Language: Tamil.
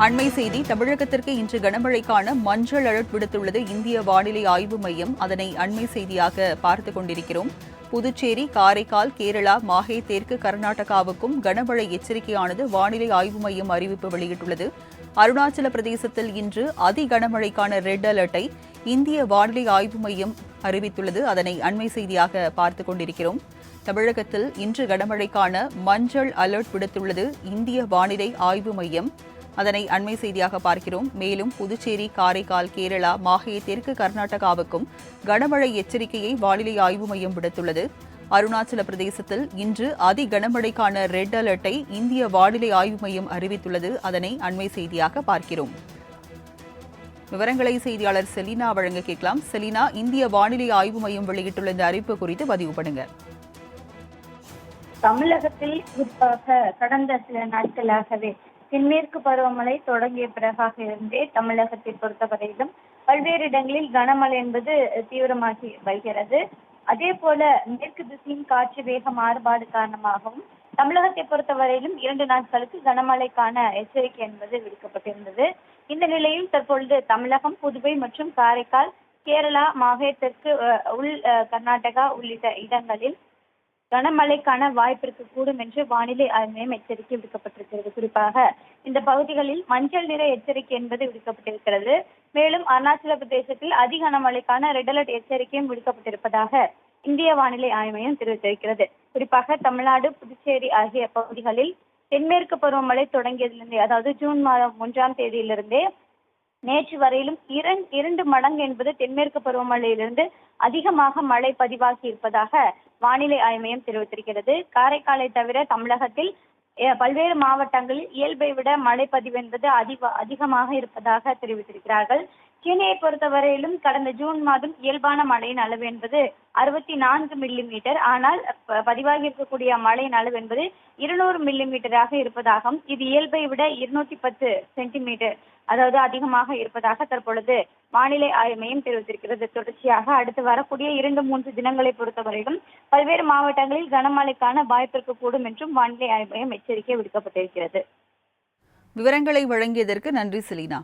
அண்மை செய்தி தமிழகத்திற்கு இன்று கனமழைக்கான மஞ்சள் அலர்ட் விடுத்துள்ளது இந்திய வானிலை ஆய்வு மையம். அதனை அண்மை செய்தியாக பார்த்துக் கொண்டிருக்கிறோம். புதுச்சேரி, காரைக்கால், கேரளா, மாஹே, தெற்கு கர்நாடகாவுக்கும் கனமழை எச்சரிக்கையானது வானிலை ஆய்வு மையம் அறிவிப்பு வெளியிட்டுள்ளது. அருணாச்சல பிரதேசத்தில் இன்று அதி கனமழைக்கான ரெட் அலர்ட்டை இந்திய வானிலை ஆய்வு மையம் அறிவித்துள்ளது. அதனை அண்மை செய்தியாக பார்த்துக் கொண்டிருக்கிறோம். தமிழகத்தில் இன்று கனமழைக்கான மஞ்சள் அலர்ட் விடுத்துள்ளது இந்திய வானிலை ஆய்வு மையம். அதனை அண்மை செய்தியாக பார்க்கிறோம். மேலும் புதுச்சேரி, காரைக்கால், கேரளா, மாஹே, தெற்கு கர்நாடகாவுக்கும் கனமழை எச்சரிக்கையை வானிலை ஆய்வு மையம் விடுத்துள்ளது. அருணாச்சல பிரதேசத்தில் இன்று அதி கனமழைக்கான ரெட் அலர்ட்டை இந்திய வானிலை ஆய்வு மையம் அறிவித்துள்ளது. அதனை அண்மை செய்தியாக பார்க்கிறோம். விவரங்களை செய்தியாளர் செலினா வழங்க கேட்கலாம். செலினா, இந்திய வானிலை ஆய்வு மையம் வெளியிட்டுள்ள இந்த அறிவிப்பு குறித்து பதிவு பண்ணுங்க. தமிழகத்தில் குறிப்பாக கடந்த சில நாட்களாகவே தென்மேற்கு பருவமழை தொடங்கிய பிறகாக இருந்தே தமிழகத்தை பொறுத்தவரையிலும் பல்வேறு இடங்களில் கனமழை என்பது தீவிரமாகி வருகிறது. அதே போல மேற்கு திசையின் காற்று வேக மாறுபாடு காரணமாகவும் தமிழகத்தை பொறுத்தவரையிலும் 2 நாட்களுக்கு கனமழைக்கான எச்சரிக்கை என்பது விடுக்கப்பட்டிருந்தது. இந்த நிலையில் தற்பொழுது தமிழகம், புதுவை மற்றும் காரைக்கால், கேரளா, மாஹே, தெற்கு உள் கர்நாடகா உள்ளிட்ட இடங்களில் கனமழைக்கான வாய்ப்பு இருக்கக்கூடும் என்று வானிலை ஆய்வு மையம் எச்சரிக்கை விடுக்கப்பட்டிருக்கிறது. குறிப்பாக இந்த பகுதிகளில் மஞ்சள் நிற எச்சரிக்கை என்பது விடுக்கப்பட்டிருக்கிறது. மேலும் அருணாச்சல பிரதேசத்தில் அதிக கனமழைக்கான ரெட் அலர்ட் எச்சரிக்கையும் விடுக்கப்பட்டிருப்பதாக இந்திய வானிலை ஆய்வு மையம் தெரிவித்திருக்கிறது. குறிப்பாக தமிழ்நாடு, புதுச்சேரி ஆகிய பகுதிகளில் தென்மேற்கு பருவமழை தொடங்கியதிலிருந்தே, அதாவது ஜூன் மாதம் 1ஆம் தேதியிலிருந்தே நேற்று வரையிலும் 2 மடங்கு என்பது தென்மேற்கு பருவமழையிலிருந்து அதிகமாக மழை பதிவாகி இருப்பதாக வானிலை ஆய்வு மையம் தெரிவித்திருக்கிறது. காரைக்காலை தவிர தமிழகத்தில் பல்வேறு மாவட்டங்களில் இயல்பை விட மழை பதிவு என்பது அதிகமாக இருப்பதாக தெரிவித்திருக்கிறார்கள். சென்னையை பொறுத்தவரையிலும் கடந்த ஜூன் மாதம் இயல்பான மழையின் அளவு என்பது 64 மில்லிமீட்டர். ஆனால் பதிவாகி இருக்கக்கூடிய மழையின் அளவு என்பது 200 மில்லிமீட்டராக இருப்பதாகவும், இது இயல்பை விட 210 சென்டிமீட்டர் அதாவது அதிகமாக இருப்பதாக தற்பொழுது வானிலை ஆய்வு மையம் தெரிவித்திருக்கிறது. தொடர்ச்சியாக அடுத்து வரக்கூடிய 2-3 தினங்களை பொறுத்தவரையிலும் பல்வேறு மாவட்டங்களில் கனமழைக்கான வாய்ப்பு இருக்கக்கூடும் என்றும் வானிலை ஆய்வு மையம் எச்சரிக்கை விடுக்கப்பட்டிருக்கிறது. விவரங்களை வழங்கியதற்கு நன்றி செலினா.